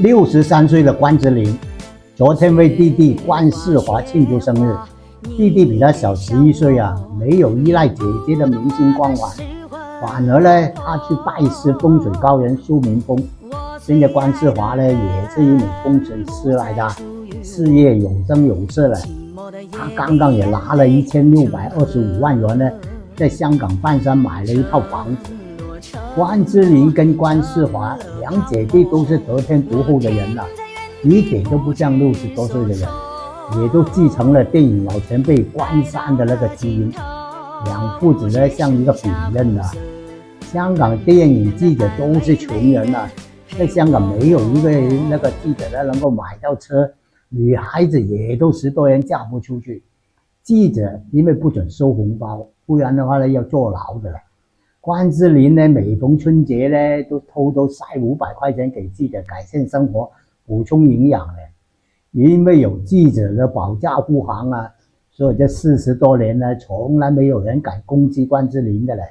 63岁的关之琳，昨天为弟弟关世华庆祝生日。弟弟比他小11岁啊，没有依赖姐姐的明星光环，反而呢，他去拜师风水高人苏明峰。现在关世华呢，也是一名风水师来的，事业有声有色了。他刚刚也拿了1625万元呢，在香港半山买了一套房子。关之琳跟关世华两姐弟都是得天独厚的人了，一点都不像60多岁的人，也都继承了电影老前辈关山的那个基因。两父子呢像一个饼刃啊。香港电影记者都是穷人啊，在香港没有一个那个记者呢能够买到车，女孩子也都10多年嫁不出去。记者因为不准收红包，不然的话呢要坐牢的了。关之琳呢，每逢春节呢，都偷偷塞500块钱给记者改善生活、补充营养的。因为有记者的保驾护航啊，所以这40多年呢，从来没有人敢攻击关之琳的嘞。